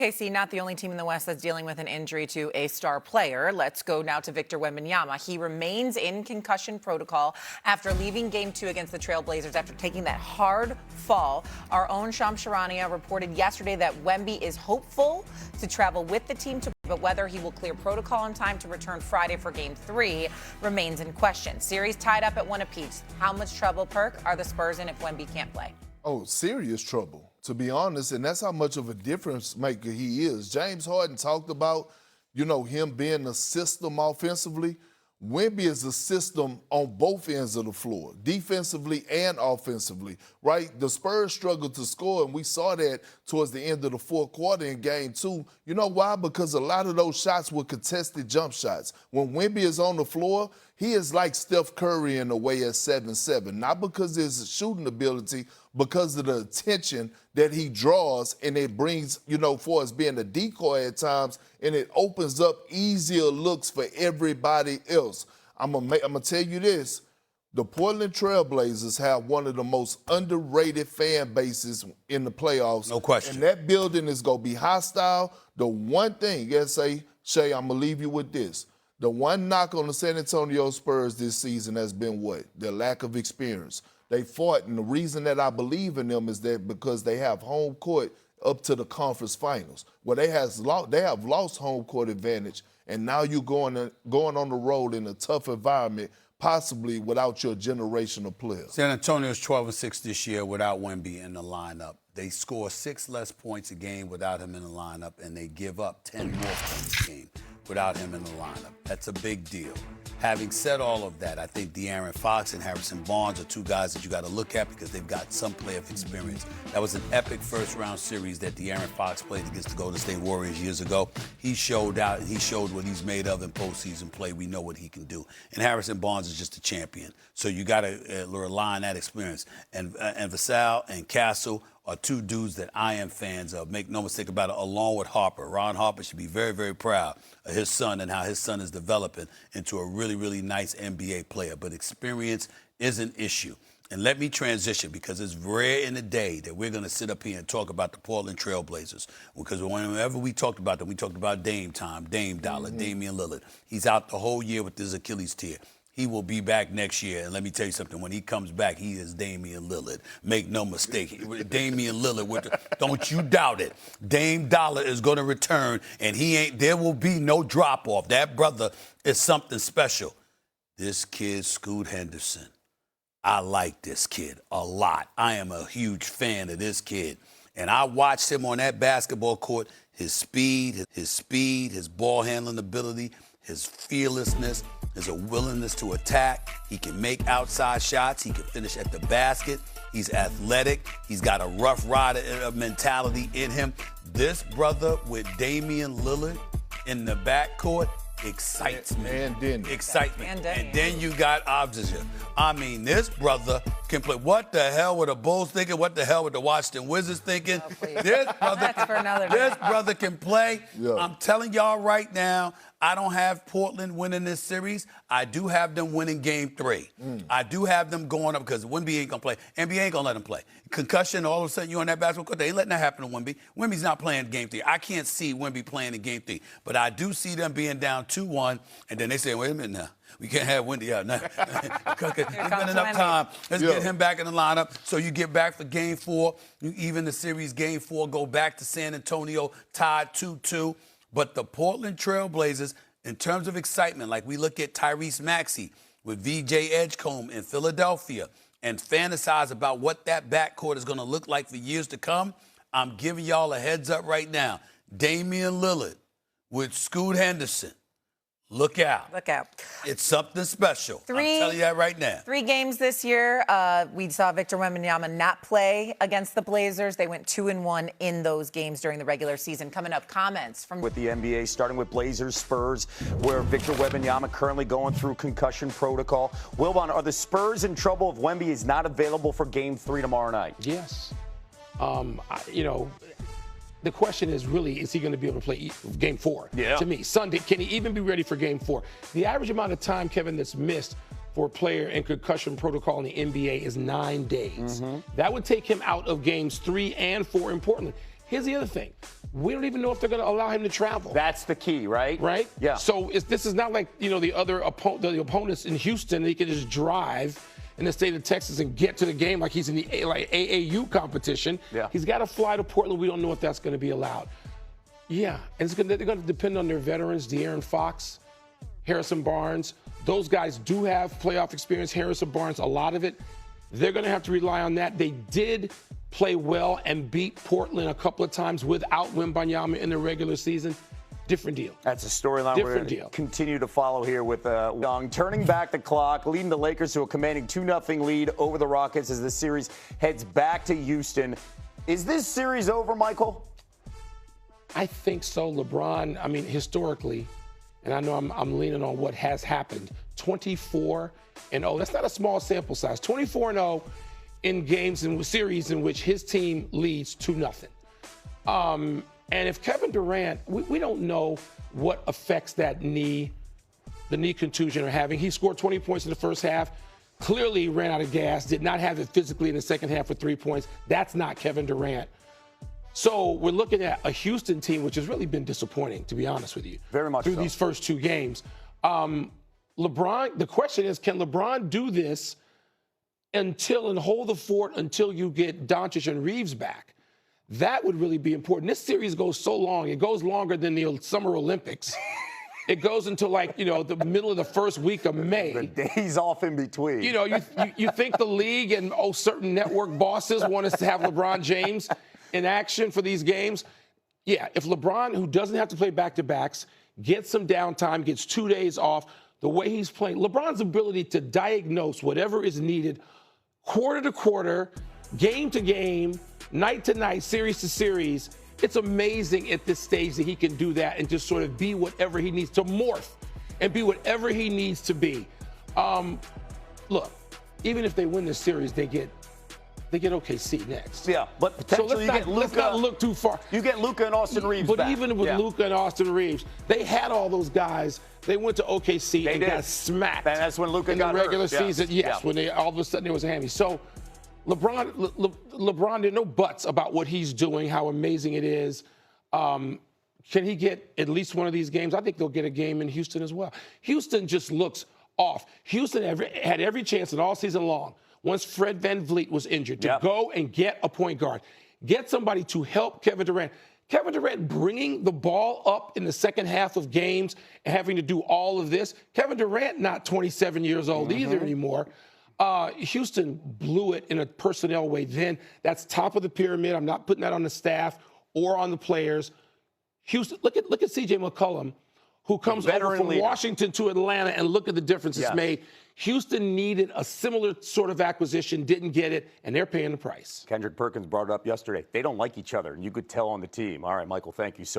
OKC, not the only team in the West that's dealing with an injury to a star player. Let's go now to Victor Wembanyama. He remains in concussion protocol after leaving Game 2 against the Trailblazers after taking that hard fall. Our own Shams Charania reported yesterday that Wemby is hopeful to travel with the team, but whether he will clear protocol in time to return Friday for Game 3 remains in question. Series tied up at 1 apiece. How much trouble, Perk, are the Spurs in if Wemby can't play? Oh, serious trouble, to be honest, and that's how much of a difference maker he is. James Harden talked about, him being a system offensively. Wemby is a system on both ends of the floor, defensively and offensively, right? The Spurs struggled to score, and we saw that towards the end of the fourth quarter in Game 2. You know why? Because a lot of those shots were contested jump shots. When Wemby is on the floor, he is like Steph Curry in a way at 7'7", not because of his shooting ability, because of the attention that he draws, and it brings, for us being a decoy at times, and it opens up easier looks for everybody else. I'm gonna tell you this. The Portland Trailblazers have one of the most underrated fan bases in the playoffs. No question. And that building is going to be hostile. The one thing, Shay, I'm going to leave you with this. The one knock on the San Antonio Spurs this season has been what? Their lack of experience. They fought, and the reason that I believe in them is that because they have home court up to the conference finals, where they have lost home court advantage, and now you're going on the road in a tough environment, possibly without your generational players. San Antonio's 12-6 this year without Wemby in the lineup. They score 6 less points a game without him in the lineup, and they give up 10 more points a game without him in the lineup. That's a big deal. Having said all of that, I think De'Aaron Fox and Harrison Barnes are two guys that you got to look at because they've got some playoff experience. That was an epic first-round series that De'Aaron Fox played against the Golden State Warriors years ago. He showed out. He showed what he's made of in postseason play. We know what he can do. And Harrison Barnes is just a champion. So you got to rely on that experience. And Vassell and Castle are two dudes that I am fans of. Make no mistake about it, along with Harper. Ron Harper should be very, very proud of his son and how his son is developing into a really, really nice NBA player. But experience is an issue. And let me transition because it's rare in the day that we're going to sit up here and talk about the Portland Trailblazers. Because whenever we talked about them, we talked about Dame time, Dame Dollar, Damian Lillard. He's out the whole year with his Achilles tear. He will be back next year, and let me tell you something. When he comes back, he is Damian Lillard. Make no mistake. Damian Lillard, don't you doubt it. Dame Dollar is going to return, and there will be no drop-off. That brother is something special. This kid, Scoot Henderson, I like this kid a lot. I am a huge fan of this kid. And I watched him on that basketball court, his speed, his ball handling ability, his fearlessness, his willingness to attack. He can make outside shots. He can finish at the basket. He's athletic. He's got a rough rider mentality in him. This brother with Damian Lillard in the backcourt excites me. And then. Excitement. And then you got Obsidian. I mean, this brother can play. What the hell were the Bulls thinking? What the hell were the Washington Wizards thinking? This brother can play. Yeah. I'm telling y'all right now, I don't have Portland winning this series. I do have them winning Game 3. I do have them going up because Wemby ain't going to play. NBA ain't going to let him play. Concussion, all of a sudden you're on that basketball court. They ain't letting that happen to Wemby. Wemby's not playing Game 3. I can't see Wemby playing in Game 3. But I do see them being down 2-1, and then they say, wait a minute now. We can't have Wemby out. There's been enough time. Let's get him back in the lineup. So you get back for Game 4. You even the series Game 4, go back to San Antonio, tied 2-2. But the Portland Trailblazers, in terms of excitement, like we look at Tyrese Maxey with VJ Edgecombe in Philadelphia and fantasize about what that backcourt is going to look like for years to come, I'm giving y'all a heads up right now. Damian Lillard with Scoot Henderson. Look out. Look out. It's something special. I'm telling you that right now. 3 games this year. We saw Victor Wembanyama not play against the Blazers. They went 2-1 in those games during the regular season. Coming up, comments from... With the NBA, starting with Blazers, Spurs, where Victor Wembanyama currently going through concussion protocol. Wilbon, are the Spurs in trouble if Wemby is not available for Game 3 tomorrow night? Yes. The question is really, is he going to be able to play Game 4? Yeah. To me, Sunday, can he even be ready for Game 4? The average amount of time, Kevin, that's missed for a player in concussion protocol in the NBA is 9 days. That would take him out of Games 3 and 4 in Portland. Here's the other thing. We don't even know if they're going to allow him to travel. That's the key, right? Right? Yeah. So this is not like, the other the opponents in Houston. He can just drive in the state of Texas and get to the game like he's in the AAU competition. Yeah. He's got to fly to Portland. We don't know if that's going to be allowed. Yeah, and they're going to depend on their veterans, De'Aaron Fox, Harrison Barnes. Those guys do have playoff experience. Harrison Barnes, a lot of it. They're going to have to rely on that. They did play well and beat Portland a couple of times without Wembanyama in the regular season. Different deal. That's a storyline we're going to continue to follow here with Young. Turning back the clock, leading the Lakers to a commanding 2-0 lead over the Rockets as the series heads back to Houston. Is this series over, Michael? I think so. LeBron, historically, and I know I'm leaning on what has happened, 24-0. That's not a small sample size. 24-0 in games and series in which his team leads 2-0. And if Kevin Durant, we don't know what affects that knee, the knee contusion are having. He scored 20 points in the first half. Clearly ran out of gas, did not have it physically in the second half with 3 points. That's not Kevin Durant. So we're looking at a Houston team, which has really been disappointing, to be honest with you. Very much through so. These first 2 games. LeBron, the question is, can LeBron do this and hold the fort until you get Doncic and Reeves back? That would really be important. This series goes so long. It goes longer than the Summer Olympics. It goes until the middle of the first week of May. The days off in between. You think the league and certain network bosses want us to have LeBron James in action for these games? Yeah, if LeBron, who doesn't have to play back-to-backs, gets some downtime, gets 2 days off, the way he's playing, LeBron's ability to diagnose whatever is needed quarter to quarter, game to game, night to night, series to series, it's amazing at this stage that he can do that and just sort of be whatever he needs to morph and be whatever he needs to be. Look, even if they win this series, they get OKC next. Yeah, but potentially let's not look too far. You get Luka and Austin Reeves but back. Even with Luka and Austin Reeves, they had all those guys. They went to OKC and got smacked. And that's when Luka got in the regular hurt. season. Yes, when all of a sudden there was a hammy. So LeBron, there are no buts about what he's doing, how amazing it is. Can he get at least one of these games? I think they'll get a game in Houston as well. Houston just looks off. Houston had every chance all season long, once Fred VanVleet was injured, to go and get a point guard, get somebody to help Kevin Durant. Kevin Durant bringing the ball up in the second half of games and having to do all of this. Kevin Durant, not 27 years old either anymore. Houston blew it in a personnel way then. That's top of the pyramid. I'm not putting that on the staff or on the players. Houston, look at C.J. McCollum, who comes over from Washington to Atlanta, and look at the difference it's made. Houston needed a similar sort of acquisition, didn't get it, and they're paying the price. Kendrick Perkins brought it up yesterday. They don't like each other, and you could tell on the team. All right, Michael, thank you so much.